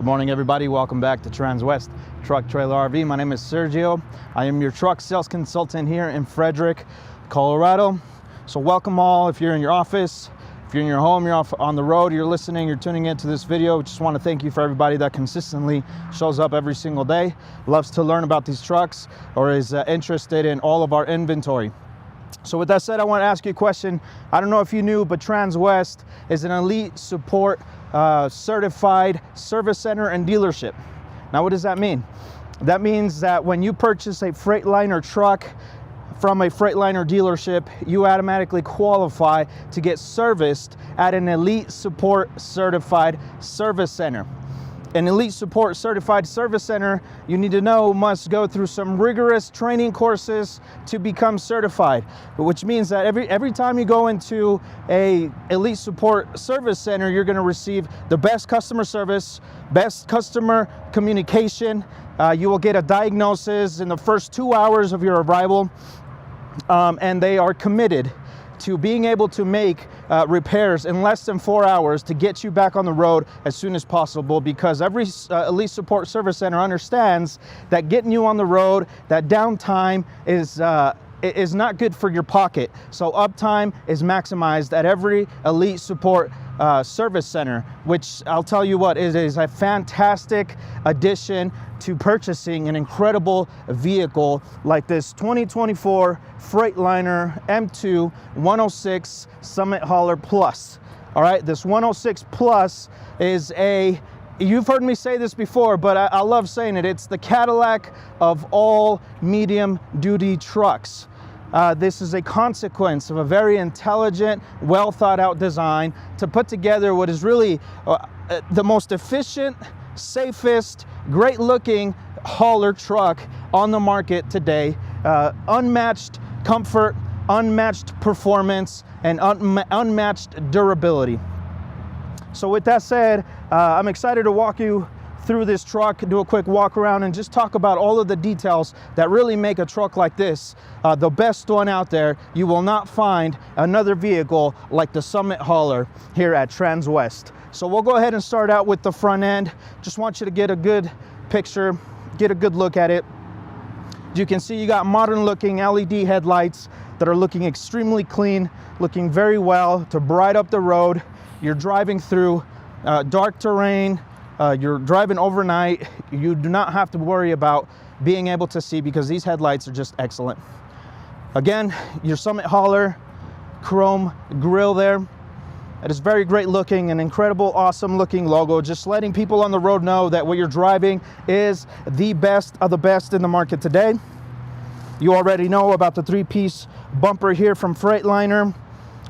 Good morning, everybody. Welcome back to Transwest Truck Trailer RV. My name is Sergio. I am your truck sales consultant here in Fredrick, Colorado. So welcome all. If you're in your office, if you're in your home, you're off on the road, you're listening, you're tuning into this video. Just want to thank you for everybody that consistently shows up every single day, loves to learn about these trucks, or is interested in all of our inventory. So with that said, I want to ask you a question. I don't know if you knew, but Transwest is an elite support certified service center and dealership. Now, what does that mean? That means that when you purchase a Freightliner truck from a Freightliner dealership, you automatically qualify to get serviced at an elite support certified service center. An elite support certified service center, you need to know, must go through some rigorous training courses to become certified, which means that every time you go into a elite support service center, you're going to receive the best customer service, best customer communication. You will get a diagnosis in the first 2 hours of your arrival, and they are committed to being able to make repairs in less than 4 hours to get you back on the road as soon as possible, because every elite support service center understands that getting you on the road, that downtime is not good for your pocket. So uptime is maximized at every elite support service center, which I'll tell you what, it is a fantastic addition to purchasing an incredible vehicle like this 2024 Freightliner M2 106 Summit Hauler Plus. All right, this 106 Plus is you've heard me say this before, but I love saying it. It's the Cadillac of all medium duty trucks. This is a consequence of a very intelligent, well thought out design to put together what is really the most efficient, safest, great looking hauler truck on the market today. Unmatched comfort, unmatched performance, and unmatched durability. So with that said, I'm excited to walk you through this truck, do a quick walk around, and just talk about all of the details that really make a truck like this the best one out there. You will not find another vehicle like the Summit Hauler here at Transwest. So we'll go ahead and start out with the front end. Just want you to get a good picture, get a good look at it. You can see you got modern looking LED headlights that are looking extremely clean, looking very well to bright up the road. You're driving through dark terrain, you're driving overnight. You do not have to worry about being able to see because these headlights are just excellent. Again, your Summit Hauler chrome grille there. It is very great looking, an incredible, awesome looking logo, just letting people on the road know that what you're driving is the best of the best in the market today. You already know about the 3-piece bumper here from Freightliner.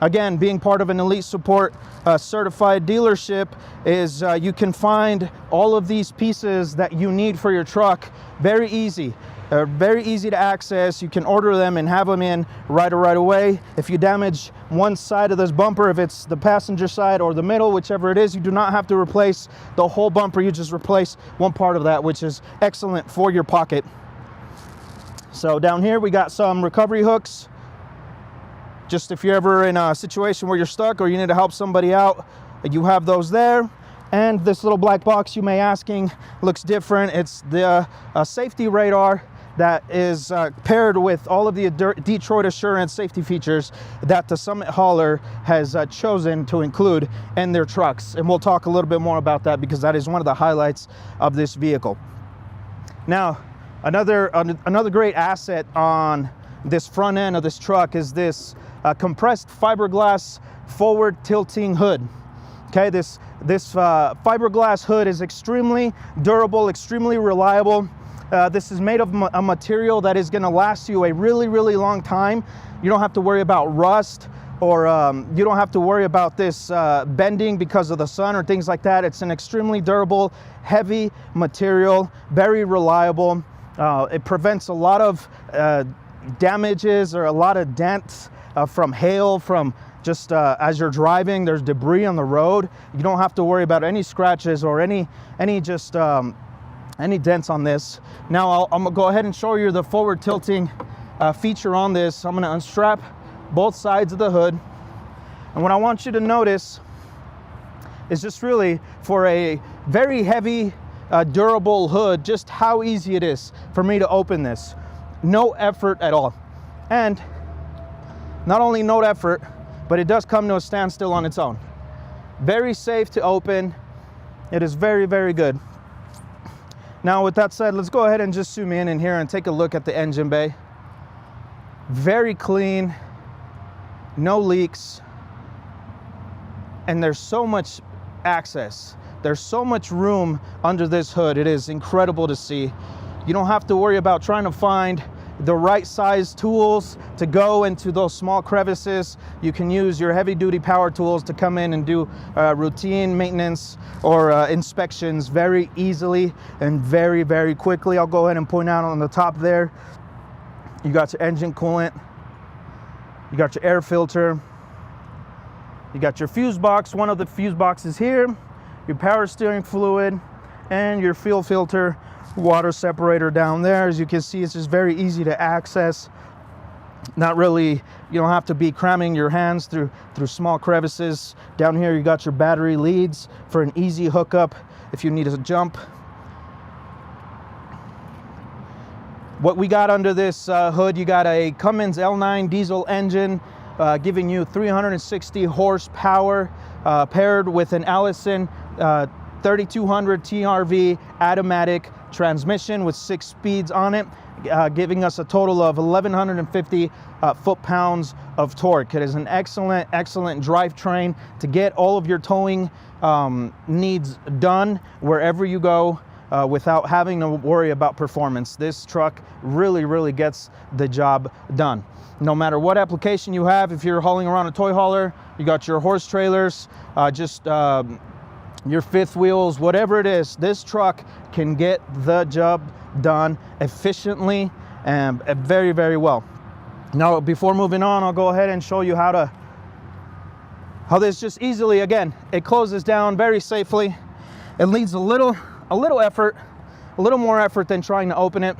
Again, being part of an elite support certified dealership is you can find all of these pieces that you need for your truck very easy to access. You can order them and have them in right away. If you damage one side of this bumper, if it's the passenger side or the middle, whichever it is, you do not have to replace the whole bumper. You just replace one part of that, which is excellent for your pocket. So down here we got some recovery hooks. Just if you're ever in a situation where you're stuck or you need to help somebody out, you have those there. And this little black box, you may asking, looks different. It's the safety radar that is paired with all of the Detroit Assurance safety features that the Summit Hauler has chosen to include in their trucks. And we'll talk a little bit more about that because that is one of the highlights of this vehicle. Now, another great asset on this front end of this truck is this compressed fiberglass forward tilting hood. Okay, this fiberglass hood is extremely durable, extremely reliable. This is made of a material that is going to last you a really long time. You don't have to worry about rust, or you don't have to worry about this bending because of the sun or things like that. It's an extremely durable, heavy material, very reliable. It prevents a lot of damages or a lot of dents from hail, from just as you're driving, there's debris on the road. You don't have to worry about any scratches or any dents on this. Now I'm gonna go ahead and show you the forward tilting feature on this. I'm gonna unstrap both sides of the hood. And what I want you to notice is just really for a very heavy durable hood, just how easy it is for me to open this. No effort at all. And not only no effort, but it does come to a standstill on its own. Very safe to open. It is very, very good. Now with that said, let's go ahead and just zoom in here and take a look at the engine bay. Very clean, no leaks, and there's so much access. There's so much room under this hood. It is incredible to see. You don't have to worry about trying to find the right size tools to go into those small crevices. You can use your heavy duty power tools to come in and do routine maintenance or inspections very easily and very, very quickly. I'll go ahead and point out on the top there, you got your engine coolant, you got your air filter, you got your fuse box, one of the fuse boxes here, your power steering fluid, and your fuel filter water separator down there. As you can see, it's just very easy to access. Not really, you don't have to be cramming your hands through small crevices. Down here you got your battery leads for an easy hookup if you need a jump. What we got under this hood, you got a Cummins L9 diesel engine giving you 360 horsepower paired with an Allison 3200 TRV automatic transmission with 6 speeds on it, giving us a total of 1150 foot-pounds of torque. It is an excellent drivetrain to get all of your towing needs done wherever you go without having to worry about performance. This truck really gets the job done. No matter what application you have, if you're hauling around a toy hauler, you got your horse trailers, your fifth wheels, whatever it is, this truck can get the job done efficiently and very well. Now, before moving on, I'll go ahead and show you how this just easily, again, it closes down very safely. It needs a little effort, a little more effort than trying to open it.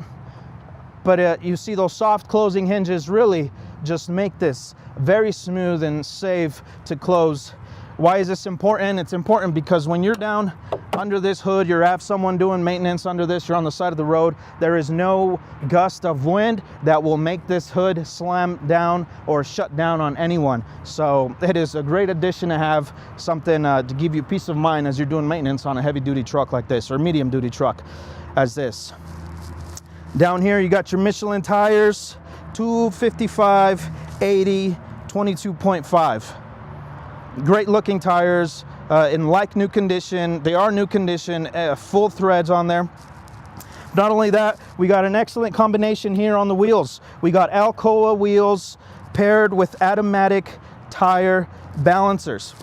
But you see those soft closing hinges really just make this very smooth and safe to close. Why is this important? It's important because when you're down under this hood, you have someone doing maintenance under this, you're on the side of the road, there is no gust of wind that will make this hood slam down or shut down on anyone. So it is a great addition to have something to give you peace of mind as you're doing maintenance on a heavy duty truck like this, or medium duty truck as this. Down here you got your Michelin tires, 255, 80, 22.5. Great looking tires in like new condition. They are new condition, full threads on there. Not only that, we got an excellent combination here on the wheels. We got Alcoa wheels paired with automatic tire balancers.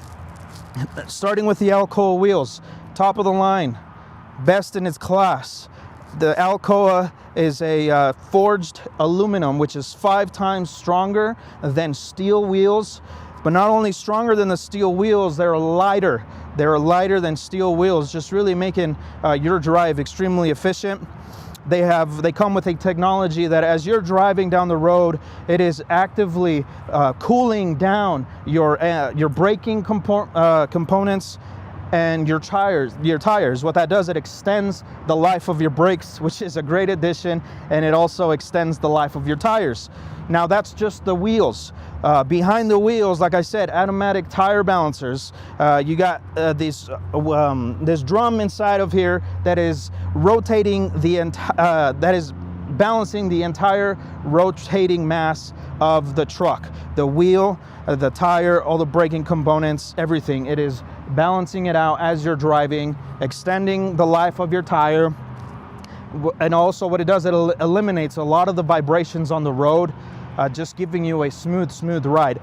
Starting with the Alcoa wheels, top of the line, best in its class. The Alcoa is a forged aluminum, which is 5 times stronger than steel wheels. But not only stronger than the steel wheels, they're lighter. They're lighter than steel wheels, just really making your drive extremely efficient. They come with a technology that as you're driving down the road, it is actively cooling down your braking components and your tires. What that does, it extends the life of your brakes, which is a great addition, and it also extends the life of your tires. Now that's just the wheels. Behind the wheels, like I said, automatic tire balancers. You got this drum inside of here that is rotating that is balancing the entire rotating mass of the truck. The wheel, the tire, all the braking components, everything. It is balancing it out as you're driving, extending the life of your tire. And also what it does, it eliminates a lot of the vibrations on the road, just giving you a smooth ride.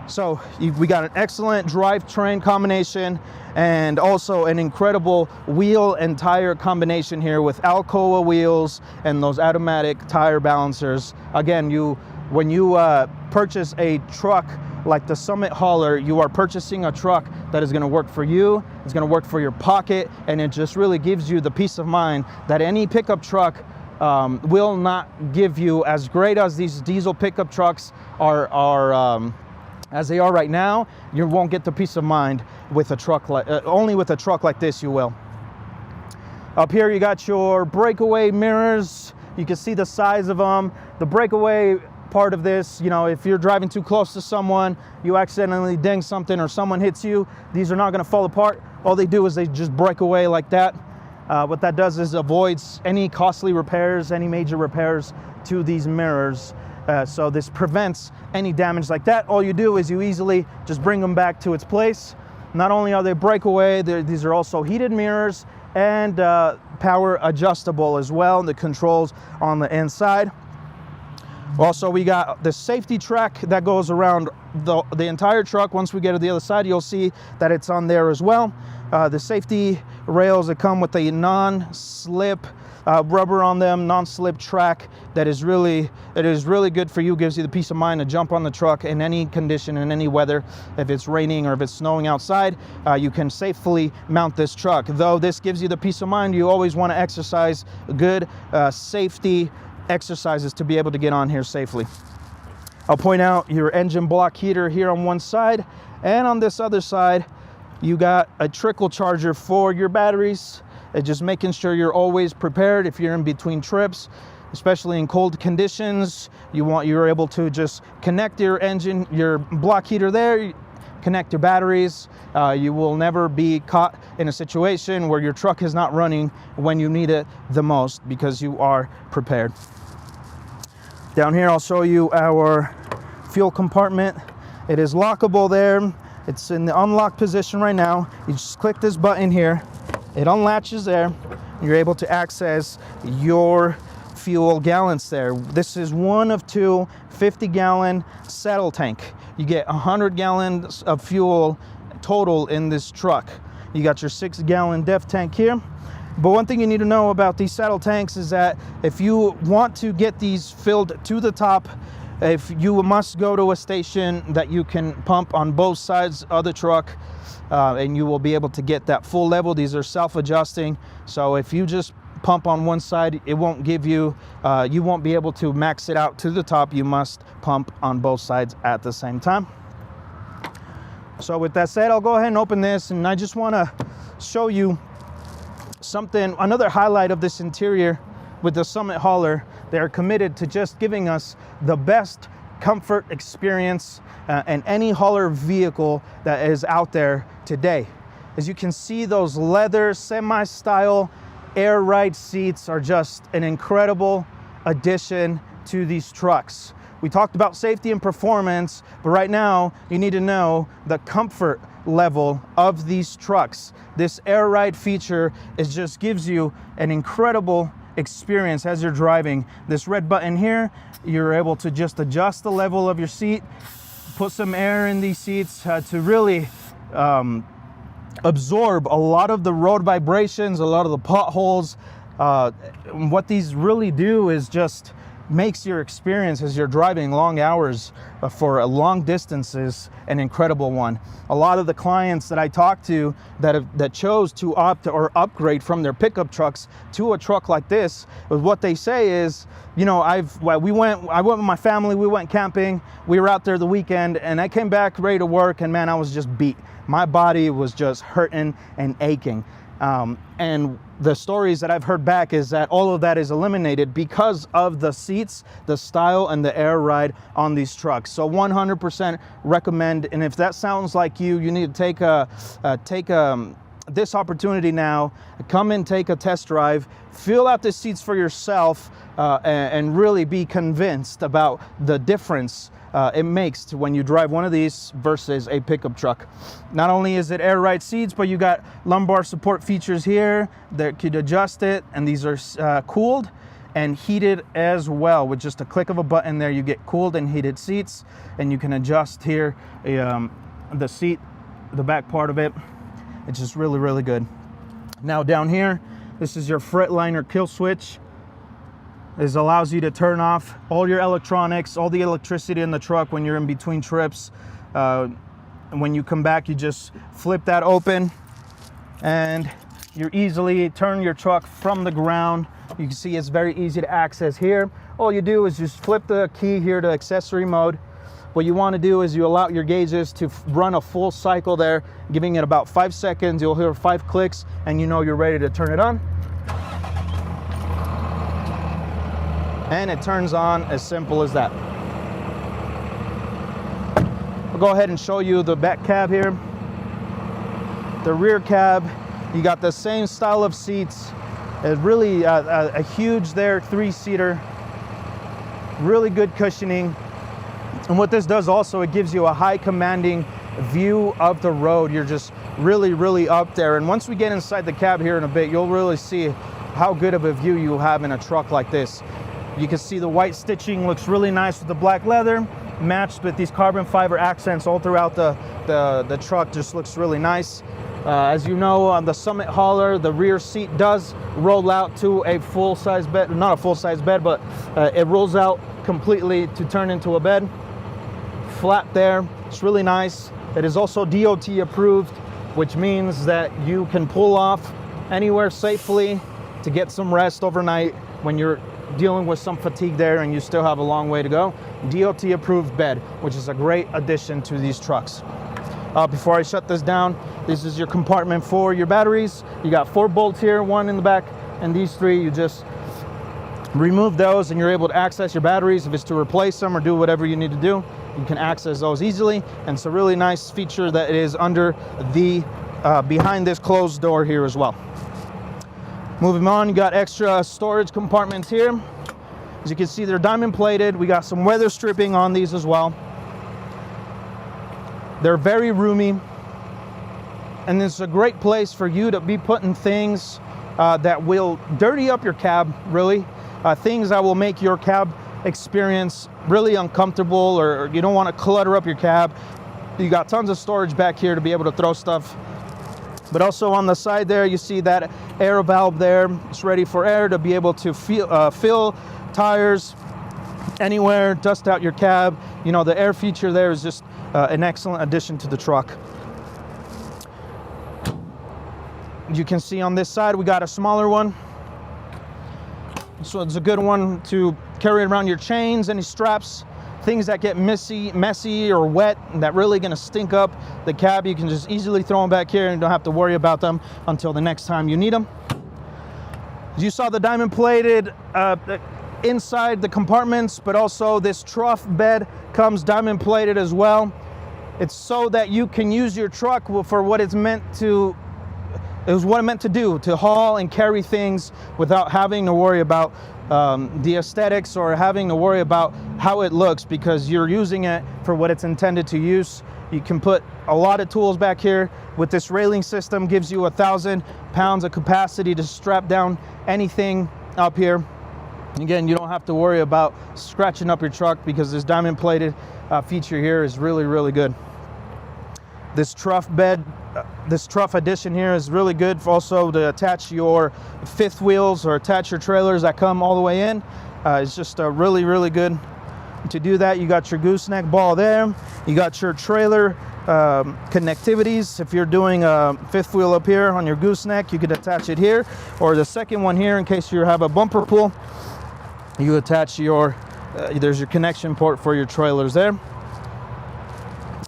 So we got an excellent drivetrain combination and also an incredible wheel and tire combination here with Alcoa wheels and those automatic tire balancers. Again, when you purchase a truck like the Summit Hauler, you are purchasing a truck that is going to work for you, it's going to work for your pocket, and it just really gives you the peace of mind that any pickup truck will not give you. As great as these diesel pickup trucks are as they are right now, you won't get the peace of mind with a truck like only with a truck like this you will. Up here you got your breakaway mirrors. You can see the size of them. The breakaway part of this, you know, if you're driving too close to someone, you accidentally ding something or someone hits you, these are not going to fall apart. All they do is they just break away like that. What that does is avoids any costly repairs, any major repairs to these mirrors. So this prevents any damage like that. All you do is you easily just bring them back to its place. Not only are they breakaway, these are also heated mirrors and power adjustable as well. The controls on the inside. Also, we got the safety track that goes around the entire truck. Once we get to the other side, you'll see that it's on there as well. The safety rails that come with a non-slip rubber on them, non-slip track that is really good for you, gives you the peace of mind to jump on the truck in any condition, in any weather. If it's raining or if it's snowing outside, you can safely mount this truck. Though this gives you the peace of mind, you always want to exercise good safety exercises to be able to get on here safely. I'll point out your engine block heater here on one side, and on this other side you got a trickle charger for your batteries. Just making sure you're always prepared if you're in between trips, especially in cold conditions. You're able to just connect your engine, your block heater there, connect your batteries. You will never be caught in a situation where your truck is not running when you need it the most, because you are prepared. Down here I'll show you our fuel compartment. It is lockable there. It's in the unlock position right now. You just click this button here. It unlatches there. You're able to access your fuel gallons there. This is one of two 50-gallon saddle tank. You get 100 gallons of fuel total in this truck. You got your 6-gallon def tank here. But one thing you need to know about these saddle tanks is that if you want to get these filled to the top, if you must go to a station that you can pump on both sides of the truck, and you will be able to get that full level. These are self-adjusting, so if you just pump on one side, it won't give you, you won't be able to max it out to the top. You must pump on both sides at the same time. So with that said, I'll go ahead and open this, and I just want to show you something, another highlight of this interior with the Summit hauler. They're committed to just giving us the best comfort experience in any hauler vehicle that is out there today. As you can see, those leather semi-style air ride seats are just an incredible addition to these trucks. We talked about safety and performance, but right now you need to know the comfort level of these trucks. This air ride feature just gives you an incredible experience as you're driving. This red button here, you're able to just adjust the level of your seat, put some air in these seats to really absorb a lot of the road vibrations, a lot of the potholes. What these really do is just makes your experience as you're driving long hours for long distances an incredible one. A lot of the clients that I talked to that chose to opt or upgrade from their pickup trucks to a truck like this, what they say is, you know, I went with my family, we went camping, we were out there the weekend, and I came back ready to work, and man, I was just beat. My body was just hurting and aching. And the stories that I've heard back is that all of that is eliminated because of the seats, the style, and the air ride on these trucks. So 100% recommend. And if that sounds like you need to take this opportunity now, come and take a test drive, feel out the seats for yourself, and really be convinced about the difference it makes when you drive one of these versus a pickup truck. Not only is it air ride seats, but you got lumbar support features here that could adjust it, and these are cooled and heated as well. With just a click of a button there, you get cooled and heated seats, and you can adjust here the seat, the back part of it. It's just really, really good. Now down here, this is your Freightliner kill switch. This allows you to turn off all your electronics, all the electricity in the truck when you're in between trips. When you come back, you just flip that open, and you easily turn your truck from the ground. You can see it's very easy to access here. All you do is just flip the key here to accessory mode. What you want to do is you allow your gauges to run a full cycle there, giving it about 5 seconds. You'll hear 5 clicks, and you know you're ready to turn it on. and it turns on. As simple as that. I'll go ahead and show you the back cab here. The rear cab, you got the same style of seats. It's really a huge there, 3-seater. Really good cushioning. And what this does also, it gives you a high commanding view of the road. You're just really up there. And once we get inside the cab here in a bit, you'll really see how good of a view you have in a truck like this. You can see the white stitching looks really nice with the black leather, matched with these carbon fiber accents all throughout the truck. Just looks really nice. As you know, on the Summit hauler, the rear seat does roll out to a full-size bed. Not a full-size bed, but it rolls out completely to turn into a bed. Flat there. It's really nice. It is also DOT approved, which means that you can pull off anywhere safely to get some rest overnight when you're dealing with some fatigue there and you still have a long way to go. DOT approved bed, which is a great addition to these trucks. Before I shut this down, this is your compartment for your batteries. You got 4 bolts here, 1 in the back, and these 3, you just remove those and you're able to access your batteries. If it's to replace them or do whatever you need to do, you can access those easily. And it's a really nice feature that is under the behind this closed door here as well. Moving on, you got extra storage compartments here. As you can see, they're diamond plated. We got some weather stripping on these as well. They're very roomy, and it's a great place for you to be putting things that will dirty up your cab, really. Things that will make your cab experience really uncomfortable, or you don't want to clutter up your cab. You got tons of storage back here to be able to throw stuff. But also on the side there, you see that air valve there. It's ready for air to be able to fill tires anywhere, dust out your cab. You know, the air feature there is just an excellent addition to the truck. You can see on this side, we got a smaller one. So it's a good one to carry around your chains, any straps, things that get messy or wet and that really gonna stink up the cab. You can just easily throw them back here and don't have to worry about them until the next time you need them. You saw the diamond plated inside the compartments, but also this trough bed comes diamond plated as well. It's so that you can use your truck for what it's meant to. It was what it meant to do, to haul and carry things without having to worry about the aesthetics or having to worry about how it looks, because you're using it for what it's intended to use. You can put a lot of tools back here. With this railing system, gives you 1,000 pounds of capacity to strap down anything up here. Again, you don't have to worry about scratching up your truck because this diamond plated feature here is really good. This trough bed, this trough addition here is really good for also to attach your fifth wheels or attach your trailers that come all the way in. It's just really good to do that. You got your gooseneck ball there. You got your trailer connectivities. If you're doing a fifth wheel up here on your gooseneck, you could attach it here, or the second one here in case you have a bumper pull. You attach your, there's your connection port for your trailers there.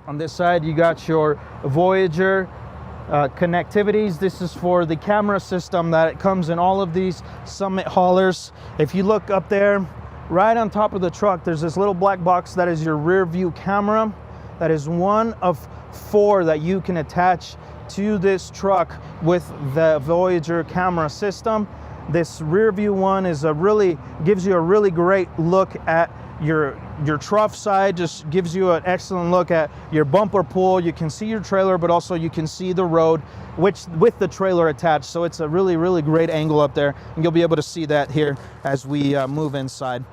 On this side, you got your Voyager connectivities. This is for the camera system that comes in all of these Summit haulers. If you look up there, right on top of the truck, there's this little black box that is your rear view camera. That is one of 4 that you can attach to this truck with the Voyager camera system. This rear view one is gives you a really great look at your trough side, just gives you an excellent look at your bumper pull. You can see your trailer, but also you can see the road with the trailer attached. So it's a really great angle up there, and you'll be able to see that here as we move inside.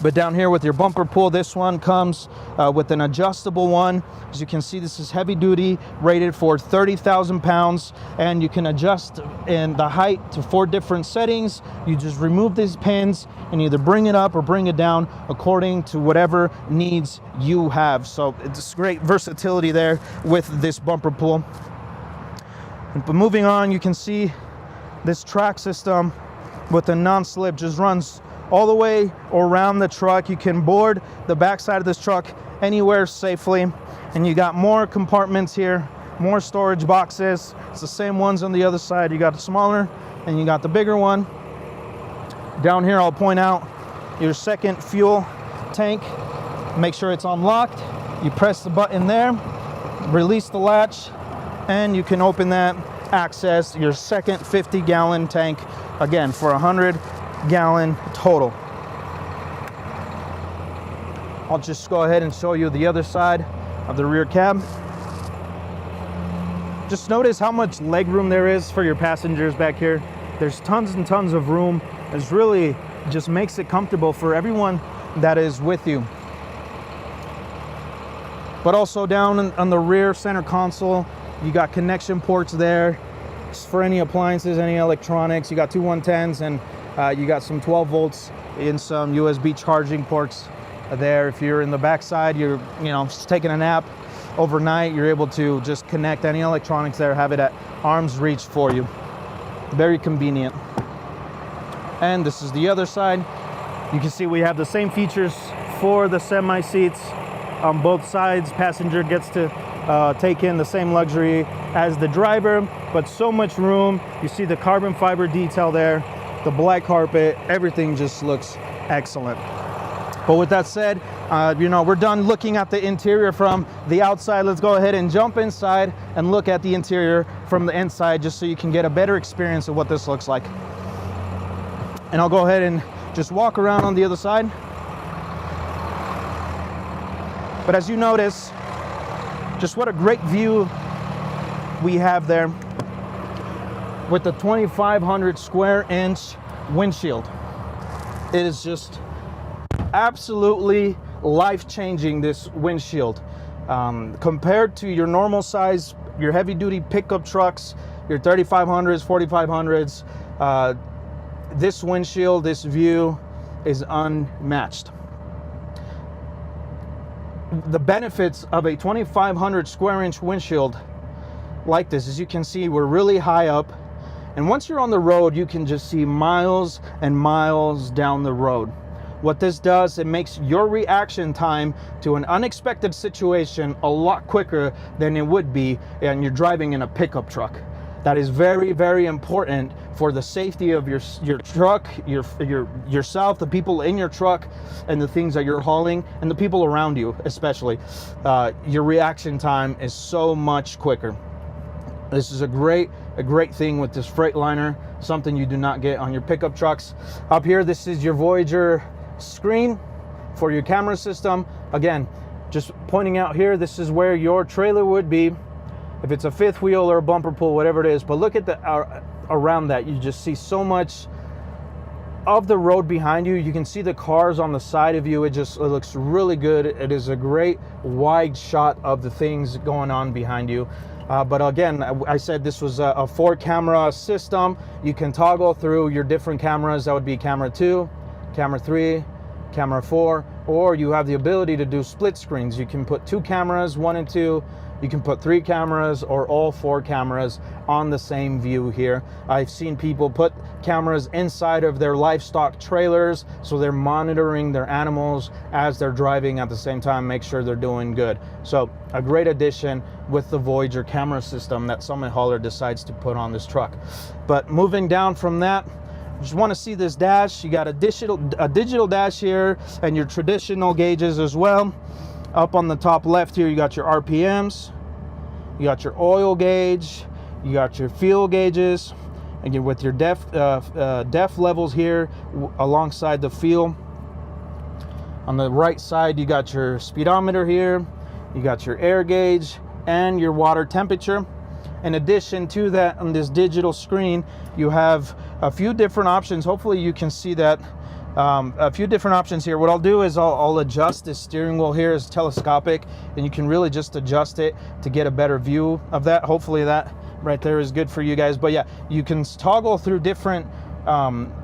But down here with your bumper pull, this one comes with an adjustable one. As you can see, this is heavy duty, rated for 30,000 pounds, and you can adjust in the height to 4 different settings. You just remove these pins and either bring it up or bring it down according to whatever needs you have. So it's great versatility there with this bumper pull. But moving on, you can see this track system with the non-slip just runs all the way around the truck. You can board the backside of this truck anywhere safely. And you got more compartments here, more storage boxes. It's the same ones on the other side. You got the smaller and you got the bigger one. Down here, I'll point out your second fuel tank. Make sure it's unlocked. You press the button there, release the latch, and you can open that, access your second 50-gallon tank, again, for 100-gallon total. I'll just go ahead and show you the other side of the rear cab. Just notice how much leg room there is for your passengers back here. There's tons and tons of room. It's really just makes it comfortable for everyone that is with you. But also down on the rear center console, you got connection ports there for any appliances, any electronics. You got two 110s, and you got some 12 volts in some USB charging ports there. If you're in the backside, you're just taking a nap overnight, you're able to just connect any electronics there, have it at arm's reach for you. Very convenient. And this is the other side. You can see we have the same features for the semi seats on both sides. Passenger gets to take in the same luxury as the driver, but so much room. You see the carbon fiber detail there, the black carpet, everything just looks excellent. But with that said, we're done looking at the interior from the outside. Let's go ahead and jump inside and look at the interior from the inside, just so you can get a better experience of what this looks like. And I'll go ahead and just walk around on the other side. But as you notice, just what a great view we have there with the 2,500 square inch windshield. It is just absolutely life-changing, this windshield. Compared to your normal size, your heavy-duty pickup trucks, your 3,500s, 4,500s, this windshield, this view is unmatched. The benefits of a 2,500 square inch windshield like this, as you can see, we're really high up, and once you're on the road, you can just see miles and miles down the road. What this does, it makes your reaction time to an unexpected situation a lot quicker than it would be when you're driving in a pickup truck. That is very, very important for the safety of your truck, yourself, the people in your truck, and the things that you're hauling, and the people around you especially. Your reaction time is so much quicker. This is a great thing with this Freightliner, something you do not get on your pickup trucks. Up here, this is your Voyager screen for your camera system. Again, just pointing out here, this is where your trailer would be if it's a fifth wheel or a bumper pull, whatever it is. But look at the around that, you just see so much of the road behind you. You can see the cars on the side of you. It looks really good. It is a great wide shot of the things going on behind you. But again, I said this was a 4-camera system. You can toggle through your different cameras. That would be camera 2, camera 3, camera 4, or you have the ability to do split screens. You can put 2 cameras, 1 and 2. You can put 3 cameras or all 4 cameras on the same view here. I've seen people put cameras inside of their livestock trailers, so they're monitoring their animals as they're driving at the same time, make sure they're doing good. So a great addition with the Voyager camera system that Summit Hauler decides to put on this truck. But moving down from that, just want to see this dash. You got a digital dash here, and your traditional gauges as well. Up on the top left here, you got your RPMs, you got your oil gauge, you got your fuel gauges, again with your depth levels here alongside the fuel. On the right side, you got your speedometer here, you got your air gauge, and your water temperature. In addition to that, on this digital screen, you have a few different options. Hopefully you can see that. A few different options here. What I'll do is I'll adjust this steering wheel here. Is telescopic, and you can really just adjust it to get a better view of that. Hopefully that right there is good for you guys. But yeah, you can toggle through different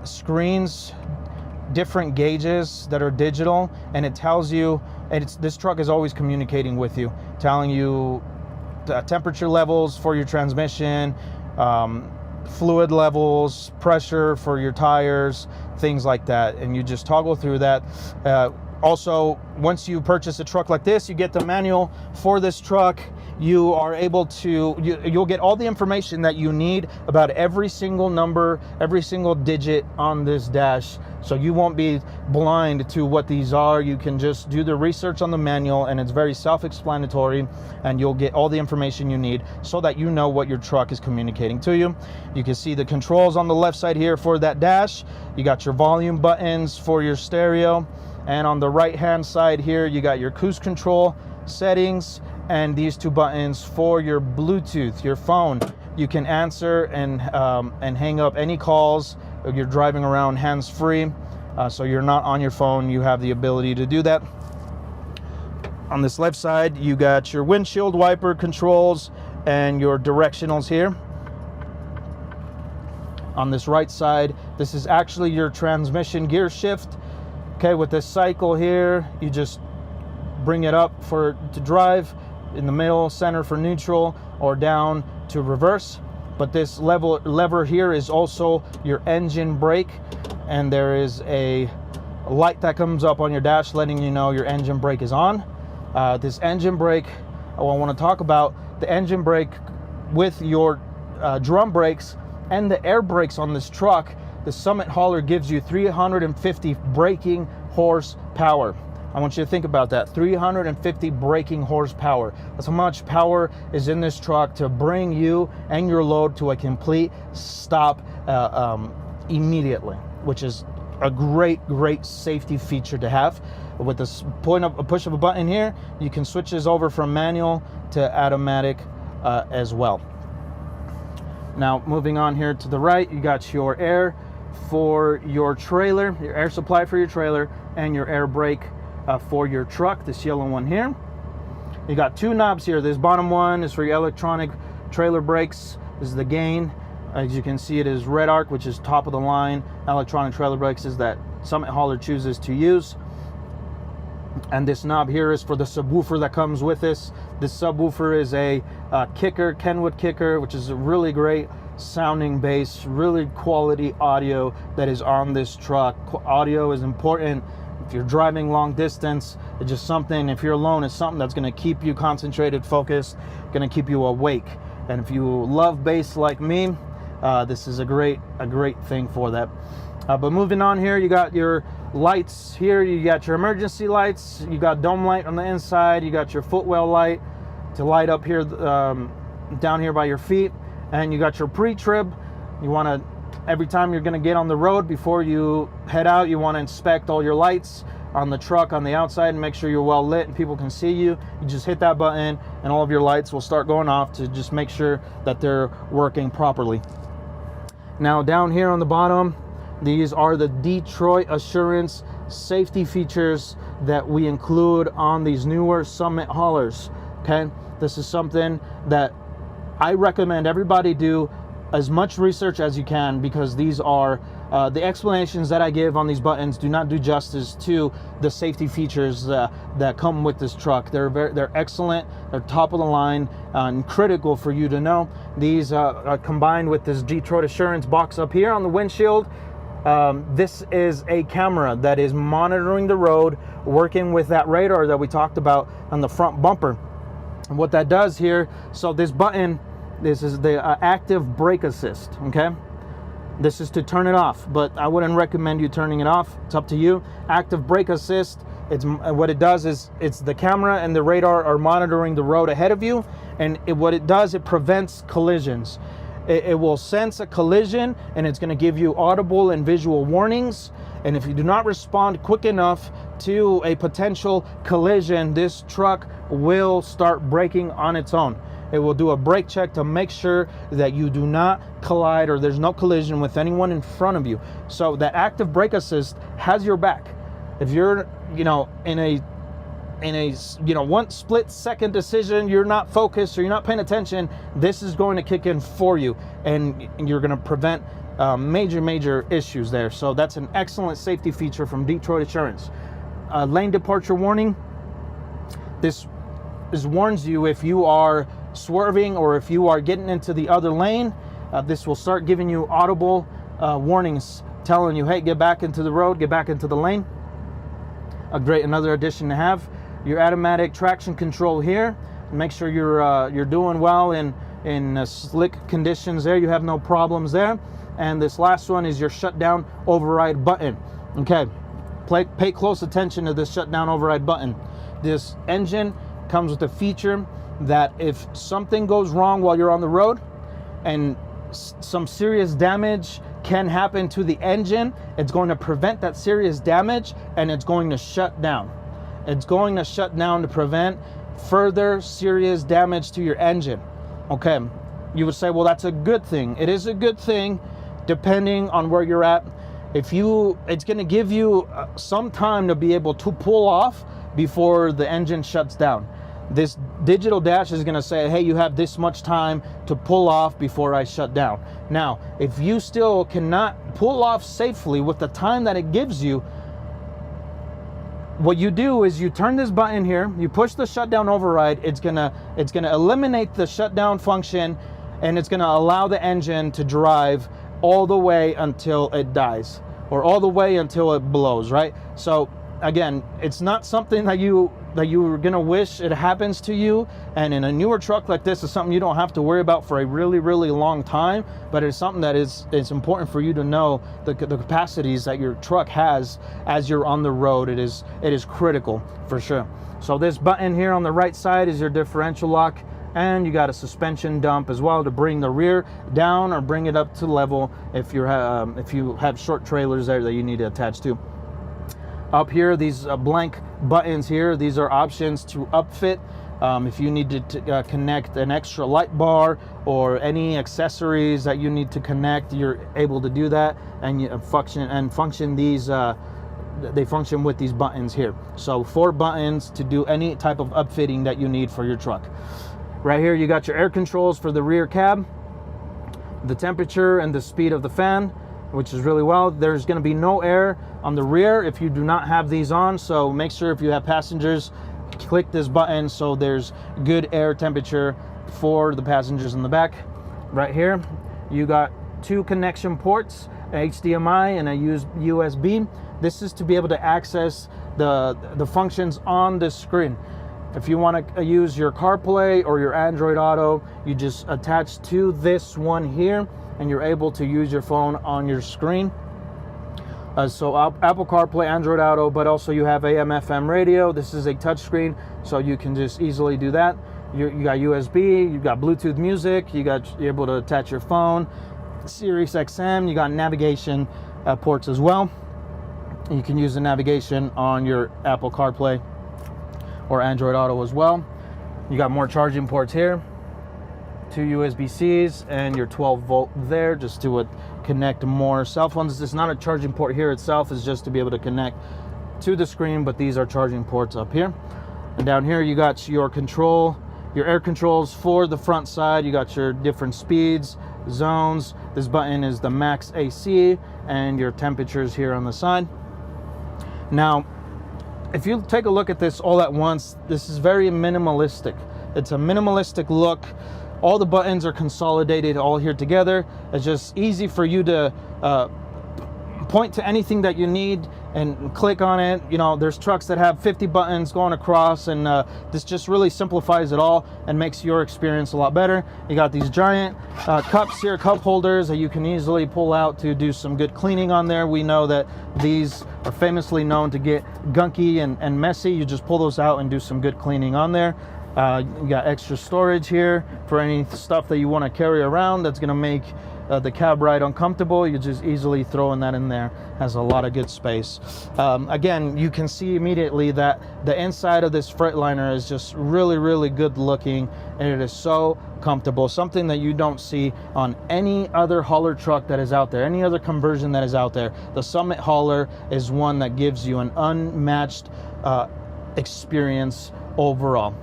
screens, different gauges that are digital, and it tells you, and this truck is always communicating with you, telling you the temperature levels for your transmission, fluid levels, pressure for your tires, things like that. And you just toggle through that. Also, once you purchase a truck like this, you get the manual for this truck. You are able to, you'll get all the information that you need about every single number, every single digit on this dash. So you won't be blind to what these are. You can just do the research on the manual, and it's very self-explanatory, and you'll get all the information you need so that you know what your truck is communicating to you. You can see the controls on the left side here for that dash. You got your volume buttons for your stereo. And on the right hand side here, you got your cruise control settings and these two buttons for your Bluetooth, your phone. You can answer and hang up any calls. You're driving around hands-free, so you're not on your phone. You have the ability to do that. On this left side, you got your windshield wiper controls and your directionals here. On this right side, this is actually your transmission gear shift. Okay, with this cycle here, you just bring it up to drive, in the middle, center for neutral, or down to reverse. But this lever here is also your engine brake, and there is a light that comes up on your dash letting you know your engine brake is on. This engine brake, I want to talk about the engine brake with your drum brakes and the air brakes on this truck. The Summit hauler gives you 350 braking horsepower. I want you to think about that. 350 braking horsepower. That's how much power is in this truck to bring you and your load to a complete stop immediately, which is a great safety feature to have. With this push of a button here, you can switch this over from manual to automatic as well. Now, moving on here to the right, you got your air for your trailer, your air supply for your trailer, and your air brake for your truck, this yellow one here. You got two knobs here. This bottom one is for your electronic trailer brakes. This is the gain. As you can see, it is red arc, which is top of the line. Electronic trailer brakes is that Summit hauler chooses to use. And this knob here is for the subwoofer that comes with this. This subwoofer is a kicker, Kenwood kicker, which is a really great sounding bass, really quality audio that is on this truck. Audio is important. If you're driving long distance, it's just something, if you're alone, it's something that's going to keep you concentrated, focused, going to keep you awake. And if you love bass like me, this is a great thing for that. But moving on here, you got your lights here. You got your emergency lights. You got dome light on the inside. You got your footwell light to light up here, down here by your feet. And you got your pre-trib. You want to, every time you're going to get on the road, before you head out, you want to inspect all your lights on the truck on the outside and make sure you're well lit and people can see you. You just hit that button and all of your lights will start going off to just make sure that they're working properly. Now down here on the bottom, these are the Detroit Assurance safety features that we include on these newer Summit haulers. Okay, this is something that I recommend everybody do as much research as you can, because these are the explanations that I give on these buttons do not do justice to the safety features that come with this truck. They're excellent. They're top of the line and critical for you to know. These are combined with this Detroit Assurance box up here on the windshield. This is a camera that is monitoring the road, working with that radar that we talked about on the front bumper. And what that does here, so this button, this is the active brake assist, okay? This is to turn it off, but I wouldn't recommend you turning it off. It's up to you. Active brake assist, what it does is it's the camera and the radar are monitoring the road ahead of you, and what it does, it prevents collisions. It will sense a collision and it's going to give you audible and visual warnings. And if you do not respond quick enough to a potential collision, this truck will start braking on its own. It will do a brake check to make sure that you do not collide or there's no collision with anyone in front of you. So that active brake assist has your back. If you're, in a one split second decision, you're not focused or you're not paying attention, this is going to kick in for you and you're going to prevent major issues there. So that's an excellent safety feature from Detroit Assurance. Lane departure warning. This warns you if you are swerving or if you are getting into the other lane. This will start giving you audible warnings telling you, hey, get back into the road, get back into the lane. another addition to have. Your automatic traction control here. Make sure you're doing well in slick conditions there. You have no problems there. And this last one is your shutdown override button. Okay, pay close attention to this shutdown override button. This engine comes with a feature that if something goes wrong while you're on the road and some serious damage can happen to the engine, it's going to prevent that serious damage and it's going to shut down. It's going to shut down to prevent further serious damage to your engine. Okay, you would say, well, that's a good thing. It is a good thing depending on where you're at. It's going to give you some time to be able to pull off before the engine shuts down. This digital dash is going to say, hey, you have this much time to pull off before I shut down. Now, if you still cannot pull off safely with the time that it gives you, what you do is you turn this button here, you push the shutdown override, it's gonna eliminate the shutdown function, and it's gonna allow the engine to drive all the way until it dies, or all the way until it blows, right? So again, it's not something that you're gonna wish it happens to you, and in a newer truck like this, it's something you don't have to worry about for a really, really long time, but it's something that it's important for you to know the capacities that your truck has as you're on the road. It is critical for sure. So this button here on the right side is your differential lock, and you got a suspension dump as well to bring the rear down or bring it up to level if you have short trailers there that you need to attach to. Up here, these blank buttons here, these are options to upfit. If you need to connect an extra light bar or any accessories that you need to connect, you're able to do that, and you function these. They function with these buttons here. So 4 buttons to do any type of upfitting that you need for your truck. Right here, you got your air controls for the rear cab, the temperature and the speed of the fan, which is really well. There's going to be no air on the rear if you do not have these on, so make sure if you have passengers, click this button so there's good air temperature for the passengers in the back. Right here, you got 2 connection ports, a HDMI and a USB. This is to be able to access the functions on the screen. If you want to use your CarPlay or your Android Auto, you just attach to this one here, and you're able to use your phone on your screen. So Apple CarPlay, Android Auto, but also you have AM/FM radio. This is a touchscreen, so you can just easily do that. You got USB, you got Bluetooth music, you're able to attach your phone, Sirius XM, you got navigation ports as well. You can use the navigation on your Apple CarPlay or Android Auto as well. You got more charging ports here, 2 USB-Cs and your 12 volt there, just to connect more cell phones. It's not a charging port here itself, it's just to be able to connect to the screen, but these are charging ports up here. And down here you got your air controls for the front side. You got your different speeds, zones. This button is the max AC, and your temperatures here on the side. Now, if you take a look at this all at once, this is very minimalistic. It's a minimalistic look. All the buttons are consolidated all here together. It's just easy for you to point to anything that you need and click on it. You know, there's trucks that have 50 buttons going across, and this just really simplifies it all and makes your experience a lot better. You got these giant cups here, cup holders that you can easily pull out to do some good cleaning on there. We know that these are famously known to get gunky and messy. You just pull those out and do some good cleaning on there. You got extra storage here for any stuff that you want to carry around that's going to make the cab ride uncomfortable. You just easily throwing that in there. Has a lot of good space. Again, you can see immediately that the inside of this Freightliner is just really, really good looking, and it is so comfortable. Something that you don't see on any other hauler truck that is out there, any other conversion that is out there. The Summit hauler is one that gives you an unmatched experience overall.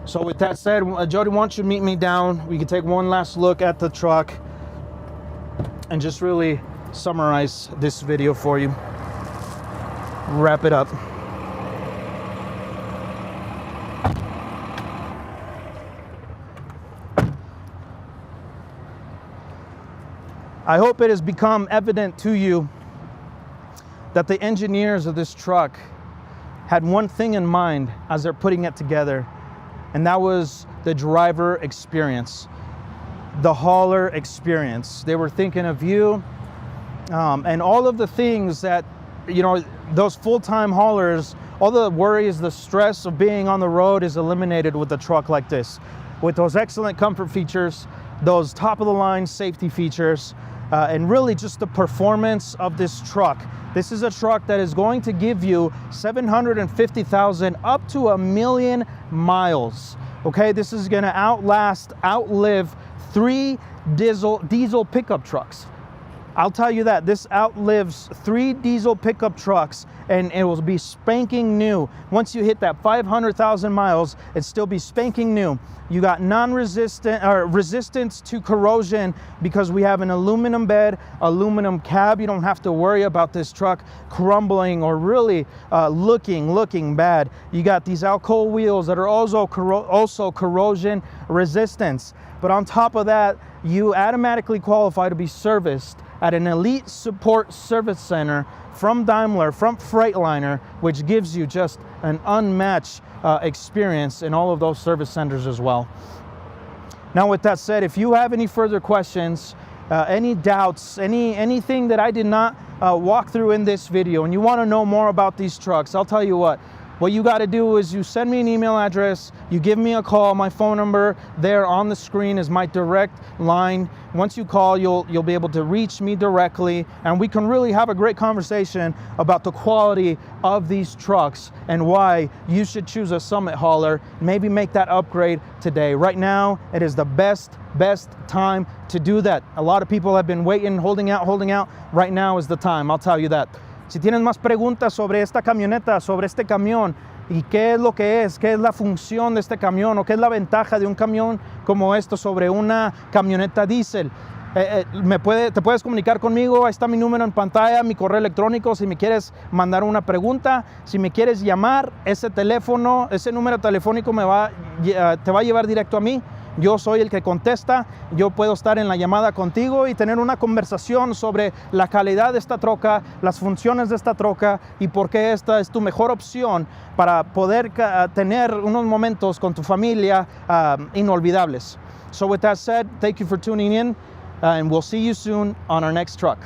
So with that said, Jody, why don't you meet me down? We can take one last look at the truck and just really summarize this video for you. Wrap it up. I hope it has become evident to you that the engineers of this truck had one thing in mind as they're putting it together, and that was the driver experience, the hauler experience. They were thinking of you and all of the things that, you know, those full-time haulers, all the worries, the stress of being on the road is eliminated with a truck like this. With those excellent comfort features, those top-of-the-line safety features, and really just the performance of this truck. This is a truck that is going to give you 750,000 up to 1 million miles. Okay, this is going to outlive 3 diesel pickup trucks. I'll tell you that. This outlives 3 diesel pickup trucks, and it will be spanking new. Once you hit that 500,000 miles, it'll still be spanking new. You got non-resistant or resistance to corrosion because we have an aluminum bed, aluminum cab. You don't have to worry about this truck crumbling or really looking bad. You got these Alcoa wheels that are also corrosion resistance. But on top of that, you automatically qualify to be serviced at an elite support service center from Daimler, from Freightliner, which gives you just an unmatched experience in all of those service centers as well. Now, with that said, if you have any further questions, any doubts, anything that I did not walk through in this video, and you want to know more about these trucks, I'll tell you what you got to do is you send me an email address, you give me a call. My phone number there on the screen is my direct line. Once you call, you'll be able to reach me directly, and we can really have a great conversation about the quality of these trucks and why you should choose a Summit hauler. Maybe make that upgrade today. Right now, it is the best time to do that. A lot of people have been waiting, holding out. Right now is the time, I'll tell you that. Si tienen más preguntas sobre esta camioneta, sobre este camión, y qué es lo que es, qué es la función de este camión, o qué es la ventaja de un camión como esto sobre una camioneta diésel, te puedes comunicar conmigo. Ahí está mi número en pantalla, mi correo electrónico, si me quieres mandar una pregunta, si me quieres llamar, ese número telefónico te va a llevar directo a mí. Yo soy el que contesta, yo puedo estar en la llamada contigo y tener una conversación sobre la calidad de esta troca, las funciones de esta troca y por qué esta es tu mejor opción para poder tener unos momentos con tu familia inolvidables. So with that said, thank you for tuning in, and we'll see you soon on our next truck.